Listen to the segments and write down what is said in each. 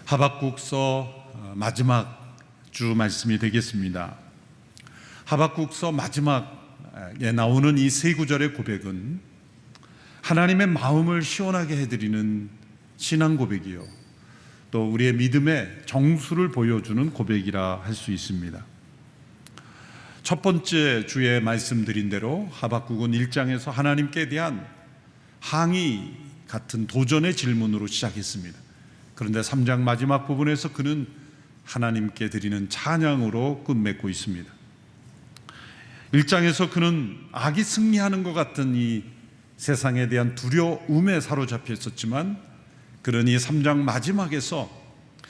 하박국서 마지막 주 말씀이 되겠습니다. 하박국서 마지막에 나오는 이 세 구절의 고백은 하나님의 마음을 시원하게 해드리는 신앙 고백이요, 또 우리의 믿음의 정수를 보여주는 고백이라 할 수 있습니다. 첫 번째 주에 말씀드린 대로 하박국은 1장에서 하나님께 대한 항의 같은 도전의 질문으로 시작했습니다. 그런데 3장 마지막 부분에서 그는 하나님께 드리는 찬양으로 끝맺고 있습니다. 1장에서 그는 악이 승리하는 것 같은 이 세상에 대한 두려움에 사로잡혀 있었지만, 그는 이 3장 마지막에서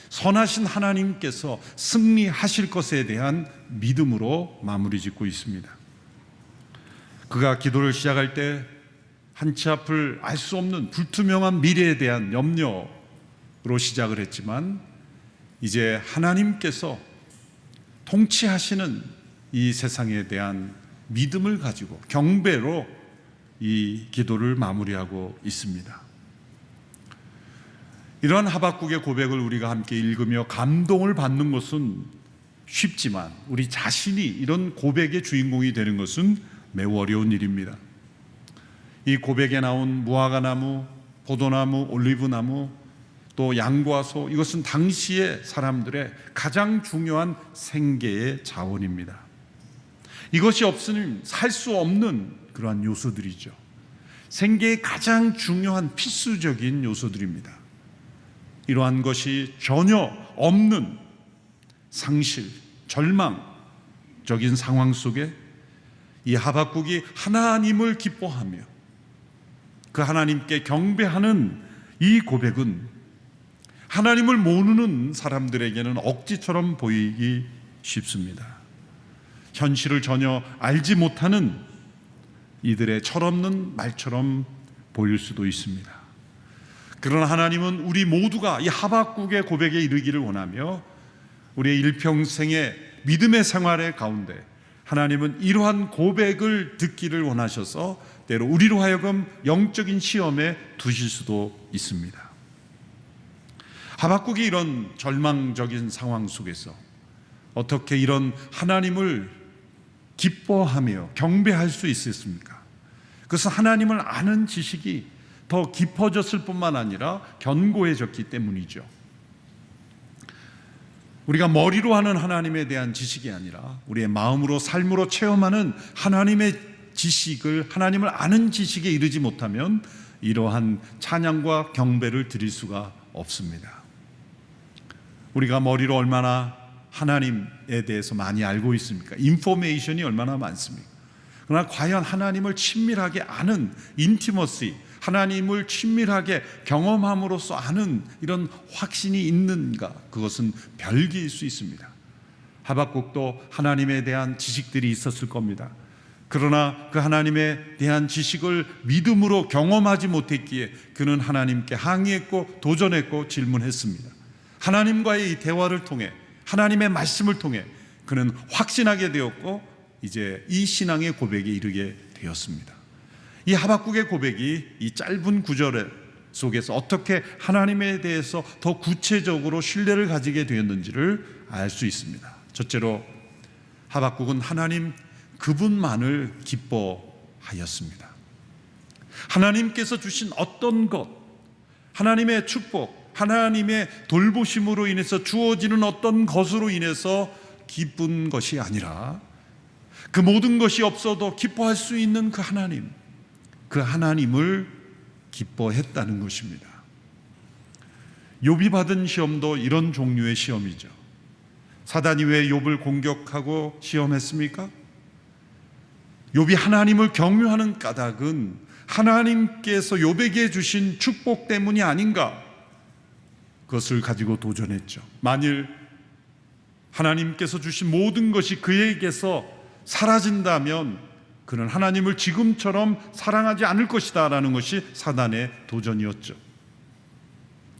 선하신 하나님께서 승리하실 것에 대한 믿음으로 마무리 짓고 있습니다. 그가 기도를 시작할 때 한치 앞을 알 수 없는 불투명한 미래에 대한 염려로 시작을 했지만, 이제 하나님께서 통치하시는 이 세상에 대한 믿음을 가지고 경배로 이 기도를 마무리하고 있습니다. 이러한 하박국의 고백을 우리가 함께 읽으며 감동을 받는 것은 쉽지만, 우리 자신이 이런 고백의 주인공이 되는 것은 매우 어려운 일입니다. 이 고백에 나온 무화과나무, 포도나무, 올리브나무, 또 양과 소, 이것은 당시의 사람들의 가장 중요한 생계의 자원입니다. 이것이 없으면 살 수 없는 그러한 요소들이죠. 생계의 가장 중요한 필수적인 요소들입니다. 이러한 것이 전혀 없는 상실, 절망적인 상황 속에 이 하박국이 하나님을 기뻐하며 그 하나님께 경배하는 이 고백은 하나님을 모르는 사람들에게는 억지처럼 보이기 쉽습니다. 현실을 전혀 알지 못하는 이들의 철없는 말처럼 보일 수도 있습니다. 그러나 하나님은 우리 모두가 이 하박국의 고백에 이르기를 원하며, 우리의 일평생의 믿음의 생활의 가운데 하나님은 이러한 고백을 듣기를 원하셔서 때로 우리로 하여금 영적인 시험에 두실 수도 있습니다. 하박국이 이런 절망적인 상황 속에서 어떻게 이런 하나님을 기뻐하며 경배할 수 있었습니까? 그것은 하나님을 아는 지식이 더 깊어졌을 뿐만 아니라 견고해졌기 때문이죠. 우리가 머리로 하는 하나님에 대한 지식이 아니라 우리의 마음으로, 삶으로 체험하는 하나님의 지식을, 하나님을 아는 지식에 이르지 못하면 이러한 찬양과 경배를 드릴 수가 없습니다. 우리가 머리로 얼마나 하나님에 대해서 많이 알고 있습니까? 인포메이션이 얼마나 많습니까? 그러나 과연 하나님을 친밀하게 아는 인티머시, 하나님을 친밀하게 경험함으로써 아는 이런 확신이 있는가? 그것은 별개일 수 있습니다. 하박국도 하나님에 대한 지식들이 있었을 겁니다. 그러나 그 하나님에 대한 지식을 믿음으로 경험하지 못했기에 그는 하나님께 항의했고 도전했고 질문했습니다. 하나님과의 이 대화를 통해, 하나님의 말씀을 통해 그는 확신하게 되었고, 이제 이 신앙의 고백에 이르게 되었습니다. 이 하박국의 고백이 이 짧은 구절 속에서 어떻게 하나님에 대해서 더 구체적으로 신뢰를 가지게 되었는지를 알 수 있습니다. 첫째로 하박국은 하나님 그분만을 기뻐하였습니다. 하나님께서 주신 어떤 것, 하나님의 축복, 하나님의 돌보심으로 인해서 주어지는 어떤 것으로 인해서 기쁜 것이 아니라, 그 모든 것이 없어도 기뻐할 수 있는 그 하나님, 그 하나님을 기뻐했다는 것입니다. 욥이 받은 시험도 이런 종류의 시험이죠. 사단이 왜 욥을 공격하고 시험했습니까? 욥이 하나님을 경유하는 까닭은 하나님께서 욥에게 주신 축복 때문이 아닌가, 그것을 가지고 도전했죠. 만일 하나님께서 주신 모든 것이 그에게서 사라진다면 그는 하나님을 지금처럼 사랑하지 않을 것이다 라는 것이 사단의 도전이었죠.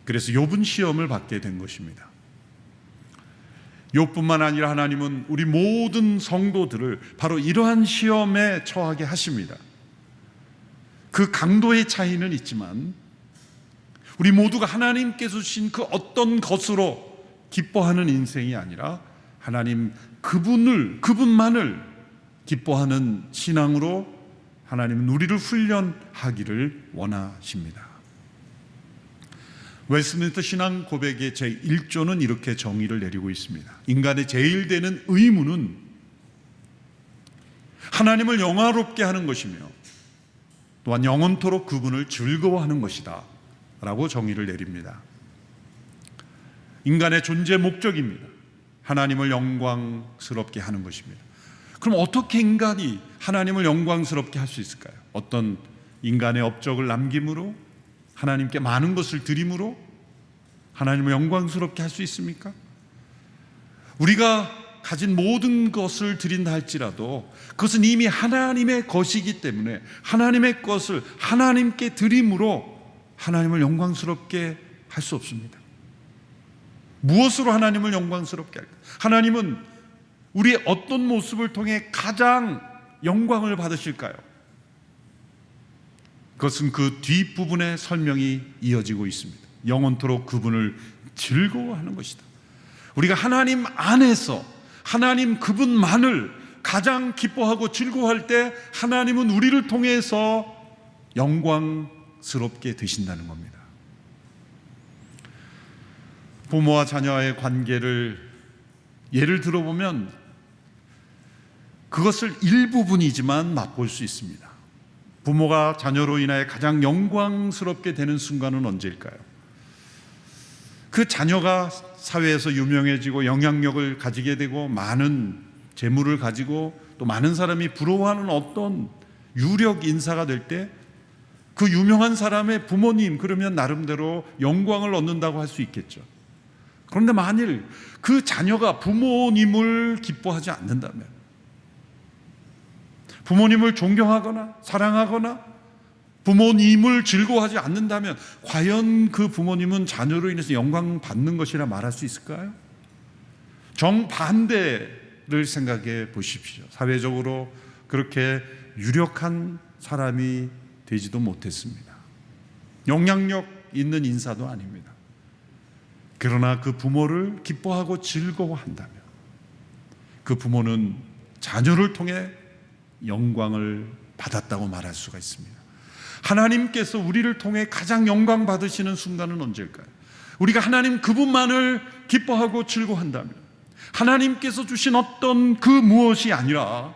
그래서 욥은 시험을 받게 된 것입니다. 욥뿐만 아니라 하나님은 우리 모든 성도들을 바로 이러한 시험에 처하게 하십니다. 그 강도의 차이는 있지만 우리 모두가 하나님께서 주신 그 어떤 것으로 기뻐하는 인생이 아니라 하나님 그분만을 기뻐하는 신앙으로 하나님은 우리를 훈련하기를 원하십니다. 웨스트민스터 신앙 고백의 제1조는 이렇게 정의를 내리고 있습니다. 인간의 제일 되는 의무는 하나님을 영화롭게 하는 것이며 또한 영원토록 그분을 즐거워하는 것이다 라고 정의를 내립니다. 인간의 존재 목적입니다. 하나님을 영광스럽게 하는 것입니다. 그럼 어떻게 인간이 하나님을 영광스럽게 할 수 있을까요? 어떤 인간의 업적을 남김으로, 하나님께 많은 것을 드림으로 하나님을 영광스럽게 할 수 있습니까? 우리가 가진 모든 것을 드린다 할지라도 그것은 이미 하나님의 것이기 때문에 하나님의 것을 하나님께 드림으로 하나님을 영광스럽게 할 수 없습니다. 무엇으로 하나님을 영광스럽게 할까? 하나님은 우리의 어떤 모습을 통해 가장 영광을 받으실까요? 그것은 그 뒷부분에 설명이 이어지고 있습니다. 영원토록 그분을 즐거워하는 것이다. 우리가 하나님 안에서 하나님 그분만을 가장 기뻐하고 즐거워할 때 하나님은 우리를 통해서 영광스럽게 되신다는 겁니다. 부모와 자녀의 관계를 예를 들어보면 그것을 일부분이지만 맛볼 수 있습니다. 부모가 자녀로 인하여 가장 영광스럽게 되는 순간은 언제일까요? 그 자녀가 사회에서 유명해지고 영향력을 가지게 되고 많은 재물을 가지고 또 많은 사람이 부러워하는 어떤 유력 인사가 될 때 그 유명한 사람의 부모님 그러면 나름대로 영광을 얻는다고 할 수 있겠죠. 그런데 만일 그 자녀가 부모님을 기뻐하지 않는다면, 부모님을 존경하거나 사랑하거나 부모님을 즐거워하지 않는다면 과연 그 부모님은 자녀로 인해서 영광 받는 것이라 말할 수 있을까요? 정반대를 생각해 보십시오. 사회적으로 그렇게 유력한 사람이 되지도 못했습니다. 영향력 있는 인사도 아닙니다. 그러나 그 부모를 기뻐하고 즐거워한다면 그 부모는 자녀를 통해 영광을 받았다고 말할 수가 있습니다. 하나님께서 우리를 통해 가장 영광 받으시는 순간은 언제일까요? 우리가 하나님 그분만을 기뻐하고 즐거워한다면, 하나님께서 주신 어떤 그 무엇이 아니라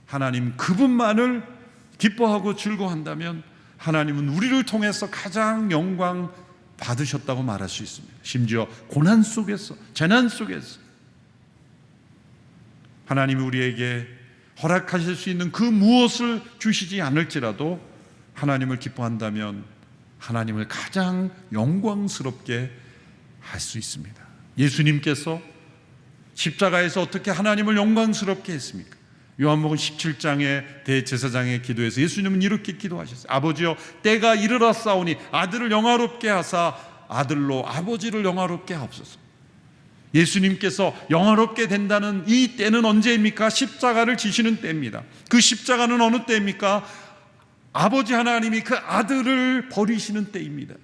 하나님 그분만을 기뻐하고 즐거워한다면 하나님은 우리를 통해서 가장 영광 받으셨다고 말할 수 있습니다. 심지어 고난 속에서, 재난 속에서 하나님이 우리에게 허락하실 수 있는 그 무엇을 주시지 않을지라도 하나님을 기뻐한다면 하나님을 가장 영광스럽게 할 수 있습니다. 예수님께서 십자가에서 어떻게 하나님을 영광스럽게 했습니까? 요한복음 17장의 대제사장의 기도에서 예수님은 이렇게 기도하셨어요. 아버지여, 때가 이르렀사오니 아들을 영화롭게 하사 아들로 아버지를 영화롭게 하옵소서. 예수님께서 영화롭게 된다는 이 때는 언제입니까? 십자가를 지시는 때입니다. 그 십자가는 어느 때입니까? 아버지 하나님이 그 아들을 버리시는 때입니다.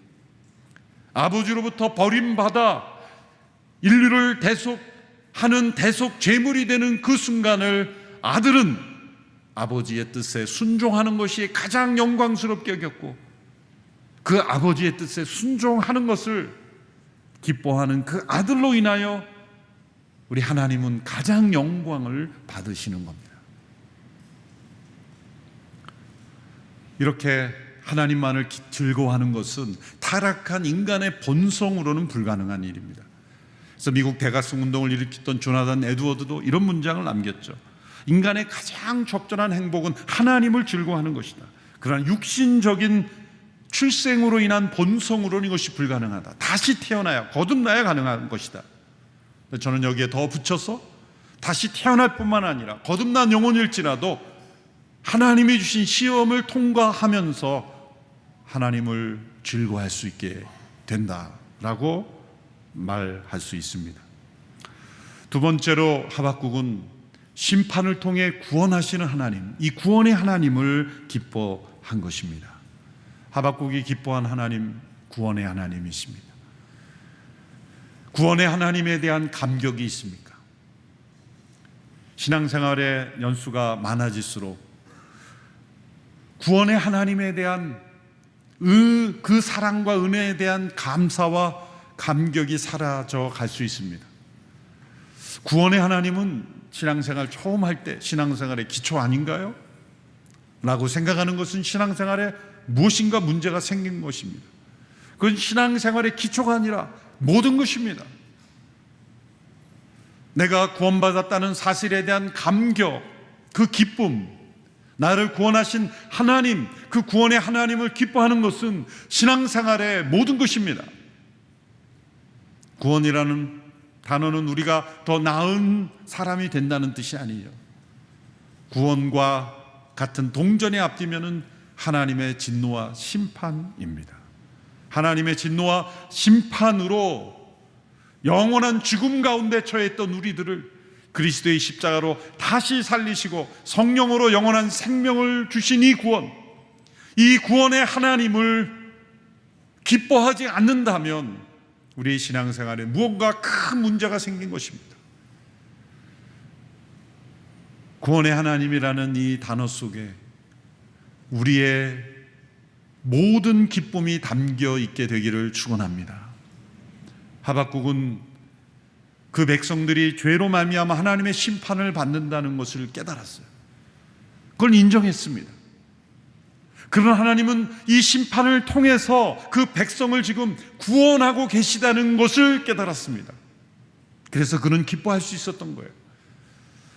아버지로부터 버림받아 인류를 대속하는 대속 제물이 되는 그 순간을 아들은 아버지의 뜻에 순종하는 것이 가장 영광스럽게 여겼고, 그 아버지의 뜻에 순종하는 것을 기뻐하는 그 아들로 인하여 우리 하나님은 가장 영광을 받으시는 겁니다. 이렇게 하나님만을 즐거워하는 것은 타락한 인간의 본성으로는 불가능한 일입니다. 그래서 미국 대각성 운동을 일으켰던 조나단 에드워드도 이런 문장을 남겼죠. 인간의 가장 적절한 행복은 하나님을 즐거워하는 것이다. 그러나 육신적인 출생으로 인한 본성으로는 이것이 불가능하다. 다시 태어나야, 거듭나야 가능한 것이다. 저는 여기에 더 붙여서 다시 태어날 뿐만 아니라 거듭난 영혼일지라도 하나님이 주신 시험을 통과하면서 하나님을 즐거워할 수 있게 된다라고 말할 수 있습니다. 두 번째로 하박국은 심판을 통해 구원하시는 하나님, 이 구원의 하나님을 기뻐한 것입니다. 하박국이 기뻐한 하나님, 구원의 하나님이십니다. 구원의 하나님에 대한 감격이 있습니까? 신앙생활의 연수가 많아질수록 구원의 하나님에 대한 그 사랑과 은혜에 대한 감사와 감격이 사라져 갈 수 있습니다. 구원의 하나님은 신앙생활 처음 할 때 신앙생활의 기초 아닌가요? 라고 생각하는 것은 신앙생활에 무엇인가 문제가 생긴 것입니다. 그건 신앙생활의 기초가 아니라 모든 것입니다. 내가 구원받았다는 사실에 대한 감격, 그 기쁨, 나를 구원하신 하나님, 그 구원의 하나님을 기뻐하는 것은 신앙생활의 모든 것입니다. 구원이라는 단어는 우리가 더 나은 사람이 된다는 뜻이 아니에요. 구원과 같은 동전에 앞뒤면은 하나님의 진노와 심판입니다. 하나님의 진노와 심판으로 영원한 죽음 가운데 처했던 우리들을 그리스도의 십자가로 다시 살리시고 성령으로 영원한 생명을 주신 이 구원의 하나님을 기뻐하지 않는다면 우리의 신앙생활에 무언가 큰 문제가 생긴 것입니다. 구원의 하나님이라는 이 단어 속에 우리의 모든 기쁨이 담겨 있게 되기를 축원합니다. 하박국은 그 백성들이 죄로 말미암아 하나님의 심판을 받는다는 것을 깨달았어요. 그걸 인정했습니다. 그러나 하나님은 이 심판을 통해서 그 백성을 지금 구원하고 계시다는 것을 깨달았습니다. 그래서 그는 기뻐할 수 있었던 거예요.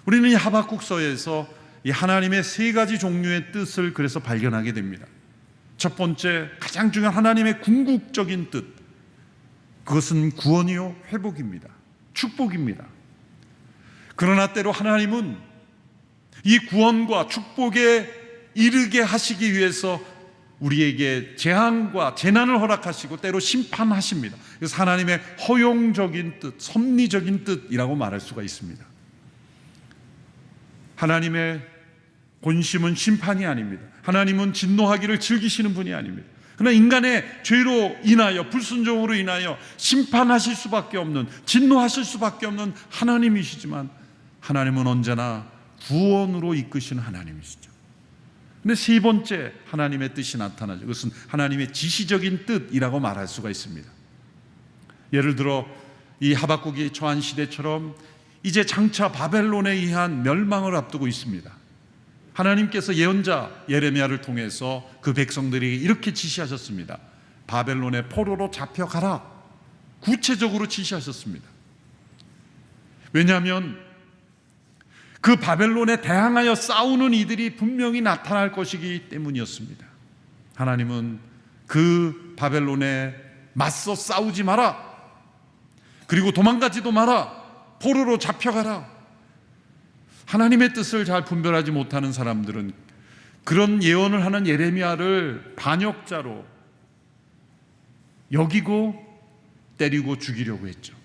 우리는 이 하박국서에서 이 하나님의 세 가지 종류의 뜻을 그래서 발견하게 됩니다. 첫 번째, 가장 중요한 하나님의 궁극적인 뜻, 그것은 구원이요 회복입니다. 축복입니다. 그러나 때로 하나님은 이 구원과 축복에 이르게 하시기 위해서 우리에게 재앙과 재난을 허락하시고 때로 심판하십니다. 그래서 하나님의 허용적인 뜻, 섭리적인 뜻이라고 말할 수가 있습니다. 하나님의 본심은 심판이 아닙니다. 하나님은 진노하기를 즐기시는 분이 아닙니다. 그러나 인간의 죄로 인하여, 불순종으로 인하여 심판하실 수밖에 없는, 진노하실 수밖에 없는 하나님이시지만 하나님은 언제나 구원으로 이끄시는 하나님이시죠. 근데 세 번째 하나님의 뜻이 나타나죠. 그것은 하나님의 지시적인 뜻이라고 말할 수가 있습니다. 예를 들어 이 하박국이 처한 시대처럼 이제 장차 바벨론에 의한 멸망을 앞두고 있습니다. 하나님께서 예언자 예레미야를 통해서 그 백성들이 이렇게 지시하셨습니다. 바벨론의 포로로 잡혀가라. 구체적으로 지시하셨습니다. 왜냐하면 그 바벨론에 대항하여 싸우는 이들이 분명히 나타날 것이기 때문이었습니다. 하나님은 그 바벨론에 맞서 싸우지 마라. 그리고 도망가지도 마라. 포로로 잡혀가라. 하나님의 뜻을 잘 분별하지 못하는 사람들은 그런 예언을 하는 예레미야를 반역자로 여기고 때리고 죽이려고 했죠.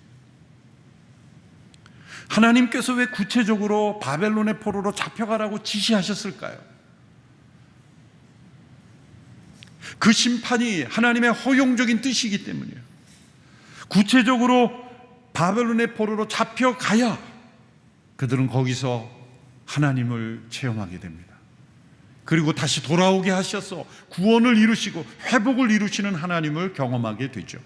하나님께서 왜 구체적으로 바벨론의 포로로 잡혀가라고 지시하셨을까요? 그 심판이 하나님의 허용적인 뜻이기 때문이에요. 구체적으로 바벨론의 포로로 잡혀가야 그들은 거기서 하나님을 체험하게 됩니다. 그리고 다시 돌아오게 하셔서 구원을 이루시고 회복을 이루시는 하나님을 경험하게 되죠.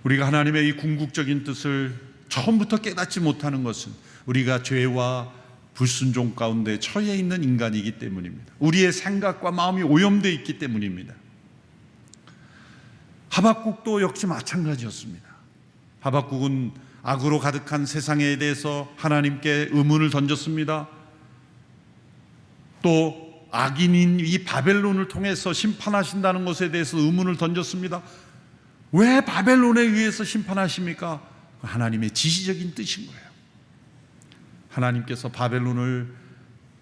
우리가 하나님의 이 궁극적인 뜻을 처음부터 깨닫지 못하는 것은 우리가 죄와 불순종 가운데 처해 있는 인간이기 때문입니다. 우리의 생각과 마음이 오염되어 있기 때문입니다. 하박국도 역시 마찬가지였습니다. 하박국은 악으로 가득한 세상에 대해서 하나님께 의문을 던졌습니다. 또 악인인 이 바벨론을 통해서 심판하신다는 것에 대해서 의문을 던졌습니다. 왜 바벨론에 의해서 심판하십니까? 하나님의 지시적인 뜻인 거예요. 하나님께서 바벨론을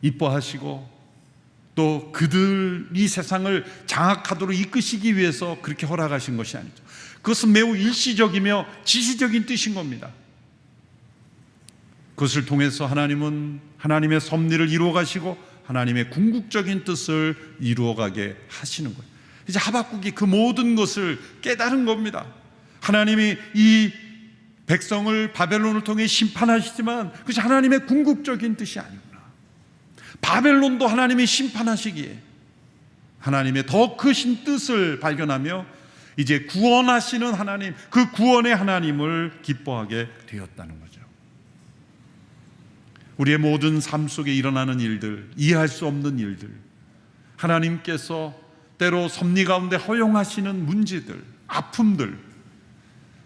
이뻐하시고 또 그들이 세상을 장악하도록 이끄시기 위해서 그렇게 허락하신 것이 아니죠. 그것은 매우 일시적이며 지시적인 뜻인 겁니다. 그것을 통해서 하나님은 하나님의 섭리를 이루어 가시고 하나님의 궁극적인 뜻을 이루어가게 하시는 거예요. 이제 하박국이 그 모든 것을 깨달은 겁니다. 하나님이 이 백성을 바벨론을 통해 심판하시지만 그것이 하나님의 궁극적인 뜻이 아니구나. 바벨론도 하나님이 심판하시기에 하나님의 더 크신 뜻을 발견하며 이제 구원하시는 하나님, 그 구원의 하나님을 기뻐하게 되었다는 거죠. 우리의 모든 삶 속에 일어나는 일들, 이해할 수 없는 일들, 하나님께서 때로 섭리 가운데 허용하시는 문제들, 아픔들,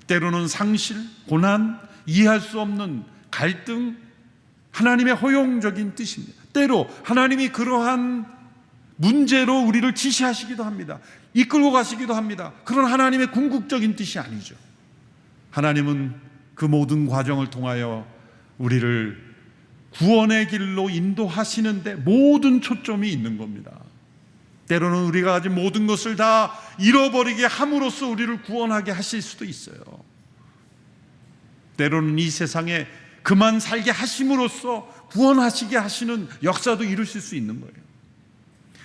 때로는 상실, 고난, 이해할 수 없는 갈등, 하나님의 허용적인 뜻입니다. 때로 하나님이 그러한 문제로 우리를 지시하시기도 합니다. 이끌고 가시기도 합니다. 그런 하나님의 궁극적인 뜻이 아니죠. 하나님은 그 모든 과정을 통하여 우리를 구원의 길로 인도하시는데 모든 초점이 있는 겁니다. 때로는 우리가 가진 모든 것을 다 잃어버리게 함으로써 우리를 구원하게 하실 수도 있어요. 때로는 이 세상에 그만 살게 하심으로써 구원하시게 하시는 역사도 이루실 수 있는 거예요.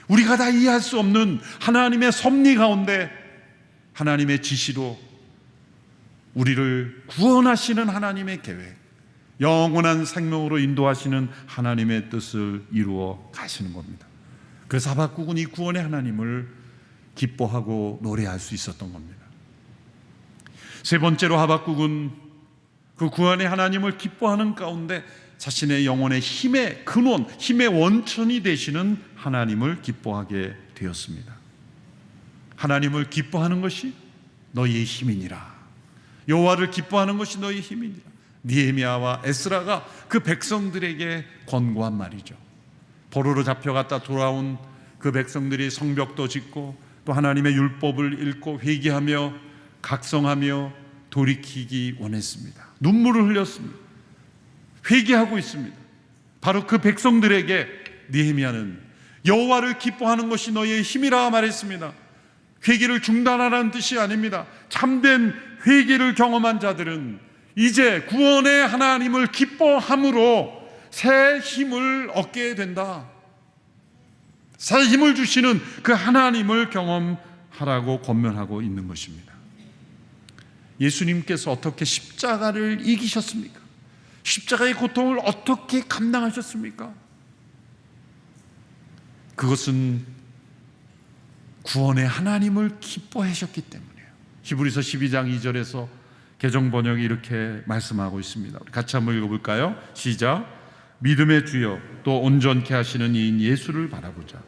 우리가 다 이해할 수 없는 하나님의 섭리 가운데 하나님의 지시로 우리를 구원하시는 하나님의 계획, 영원한 생명으로 인도하시는 하나님의 뜻을 이루어 가시는 겁니다. 그래서 하박국은 이 구원의 하나님을 기뻐하고 노래할 수 있었던 겁니다. 세 번째로 하박국은 그 구원의 하나님을 기뻐하는 가운데 자신의 영혼의 힘의 근원, 힘의 원천이 되시는 하나님을 기뻐하게 되었습니다. 하나님을 기뻐하는 것이 너희의 힘이니라. 여호와를 기뻐하는 것이 너희의 힘이니라. 느헤미야와 에스라가 그 백성들에게 권고한 말이죠. 포로로 잡혀갔다 돌아온 그 백성들이 성벽도 짓고 또 하나님의 율법을 읽고 회개하며 각성하며 돌이키기 원했습니다. 눈물을 흘렸습니다. 회개하고 있습니다. 바로 그 백성들에게 느헤미야는 여호와를 기뻐하는 것이 너희의 힘이라 말했습니다. 회개를 중단하라는 뜻이 아닙니다. 참된 회개를 경험한 자들은 이제 구원의 하나님을 기뻐함으로 새 힘을 얻게 된다. 새 힘을 주시는 그 하나님을 경험하라고 권면하고 있는 것입니다. 예수님께서 어떻게 십자가를 이기셨습니까? 십자가의 고통을 어떻게 감당하셨습니까? 그것은 구원의 하나님을 기뻐하셨기 때문이에요. 히브리서 12장 2절에서 개정 번역이 이렇게 말씀하고 있습니다. 우리 같이 한번 읽어볼까요? 시작. 믿음의 주여 또 온전케 하시는 이인 예수를 바라보자.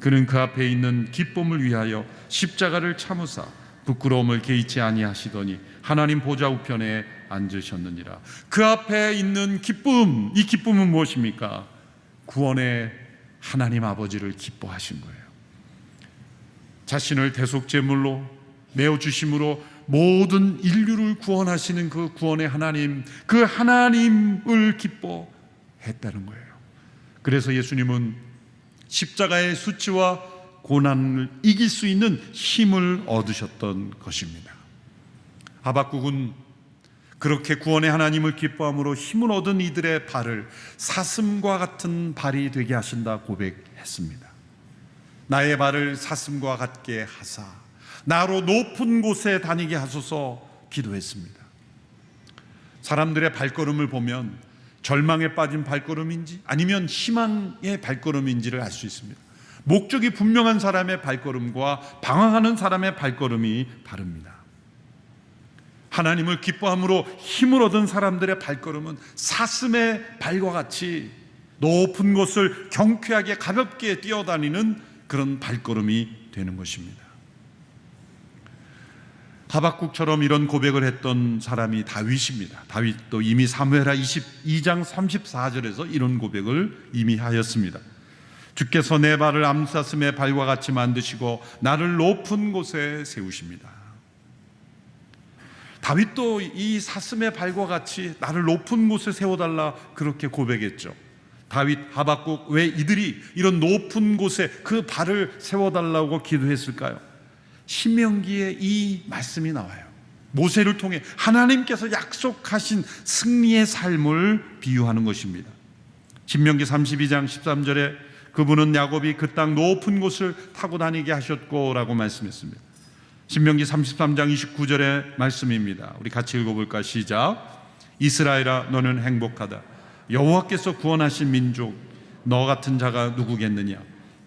그는 그 앞에 있는 기쁨을 위하여 십자가를 참으사 부끄러움을 개의치 아니하시더니 하나님 보좌 우편에 앉으셨느니라. 그 앞에 있는 기쁨, 이 기쁨은 무엇입니까? 구원의 하나님 아버지를 기뻐하신 거예요. 자신을 대속제물로 내어주심으로 모든 인류를 구원하시는 그 구원의 하나님, 그 하나님을 기뻐했다는 거예요. 그래서 예수님은 십자가의 수치와 고난을 이길 수 있는 힘을 얻으셨던 것입니다. 하박국은 그렇게 구원의 하나님을 기뻐함으로 힘을 얻은 이들의 발을 사슴과 같은 발이 되게 하신다 고백했습니다. 나의 발을 사슴과 같게 하사 나로 높은 곳에 다니게 하소서 기도했습니다. 사람들의 발걸음을 보면 절망에 빠진 발걸음인지 아니면 희망의 발걸음인지를 알 수 있습니다. 목적이 분명한 사람의 발걸음과 방황하는 사람의 발걸음이 다릅니다. 하나님을 기뻐함으로 힘을 얻은 사람들의 발걸음은 사슴의 발과 같이 높은 곳을 경쾌하게 가볍게 뛰어다니는 그런 발걸음이 되는 것입니다. 하박국처럼 이런 고백을 했던 사람이 다윗입니다. 다윗도 이미 사무엘하 22장 34절에서 이런 고백을 이미 하였습니다. 주께서 내 발을 암사슴의 발과 같이 만드시고 나를 높은 곳에 세우십니다. 다윗도 이 사슴의 발과 같이 나를 높은 곳에 세워달라 그렇게 고백했죠. 다윗, 하박국, 왜 이들이 이런 높은 곳에 그 발을 세워달라고 기도했을까요? 신명기에 이 말씀이 나와요. 모세를 통해 하나님께서 약속하신 승리의 삶을 비유하는 것입니다. 신명기 32장 13절에 그분은 야곱이 그 땅 높은 곳을 타고 다니게 하셨고라고 말씀했습니다. 신명기 33장 29절의 말씀입니다. 우리 같이 읽어볼까? 시작. 이스라엘아 너는 행복하다. 여호와께서 구원하신 민족 너 같은 자가 누구겠느냐.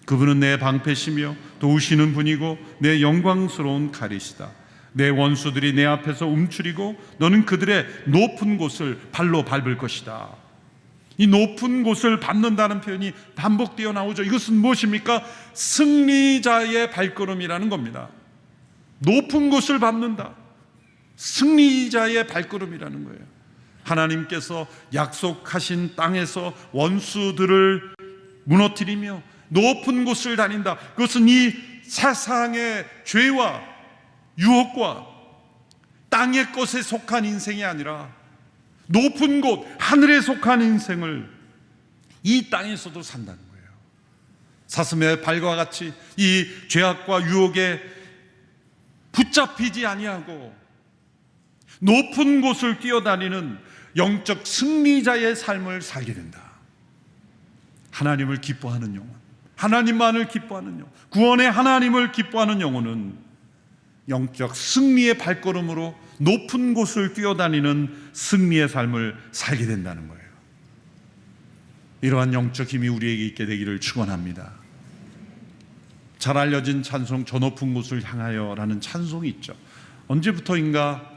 그분은 내 방패시며 도우시는 분이고 내 영광스러운 가리시다. 내 원수들이 내 앞에서 움츠리고 너는 그들의 높은 곳을 발로 밟을 것이다. 이 높은 곳을 밟는다는 표현이 반복되어 나오죠. 이것은 무엇입니까? 승리자의 발걸음이라는 겁니다. 높은 곳을 밟는다. 승리자의 발걸음이라는 거예요. 하나님께서 약속하신 땅에서 원수들을 무너뜨리며 높은 곳을 다닌다. 그것은 이 세상의 죄와 유혹과 땅의 것에 속한 인생이 아니라 높은 곳, 하늘에 속한 인생을 이 땅에서도 산다는 거예요. 사슴의 발과 같이 이 죄악과 유혹에 붙잡히지 아니하고 높은 곳을 뛰어다니는 영적 승리자의 삶을 살게 된다. 하나님을 기뻐하는 영혼, 하나님만을 기뻐하는 영혼, 구원의 하나님을 기뻐하는 영혼은 영적 승리의 발걸음으로 높은 곳을 뛰어다니는 승리의 삶을 살게 된다는 거예요. 이러한 영적 힘이 우리에게 있게 되기를 축원합니다. 잘 알려진 찬송 저 높은 곳을 향하여 라는 찬송이 있죠. 언제부터인가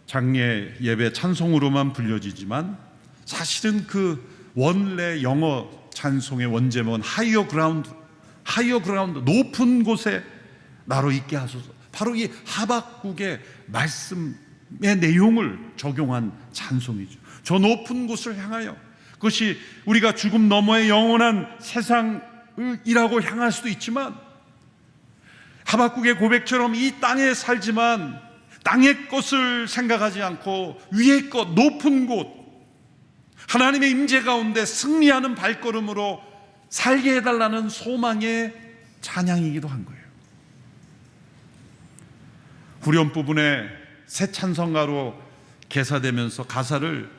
장례 예배 찬송으로만 불려지지만 사실은 그 원래 영어 찬송의 원제목은 higher ground, 높은 곳에 나로 있게 하소서. 바로 이 하박국의 말씀의 내용을 적용한 찬송이죠. 저 높은 곳을 향하여, 그것이 우리가 죽음 너머의 영원한 세상이라고 향할 수도 있지만 하박국의 고백처럼 이 땅에 살지만 땅의 것을 생각하지 않고 위의 것, 높은 곳, 하나님의 임재 가운데 승리하는 발걸음으로 살게 해달라는 소망의 찬양이기도 한 거예요. 후렴 부분에 새 찬성가로 개사되면서 가사를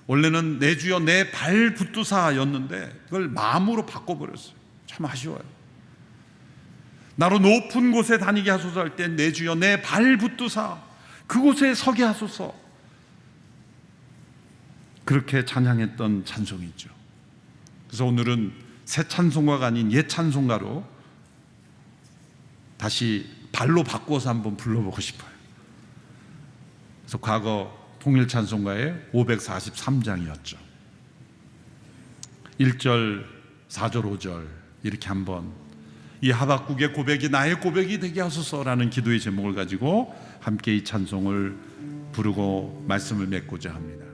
원래는 내 주여 내 발 붙드사였는데 그걸 마음으로 바꿔버렸어요. 참 아쉬워요. 나로 높은 곳에 다니게 하소서 할 때 내 주여 내 발 붙드사 그곳에 서게 하소서, 그렇게 찬양했던 찬송이 있죠. 그래서 오늘은 새 찬송가가 아닌 옛 찬송가로 다시 발로 바꿔서 한번 불러보고 싶어요. 그래서 과거 통일 찬송가의 543장이었죠. 1절, 4절, 5절 이렇게 한번 이 하박국의 고백이 나의 고백이 되게 하소서라는 기도의 제목을 가지고 함께 이 찬송을 부르고 말씀을 맺고자 합니다.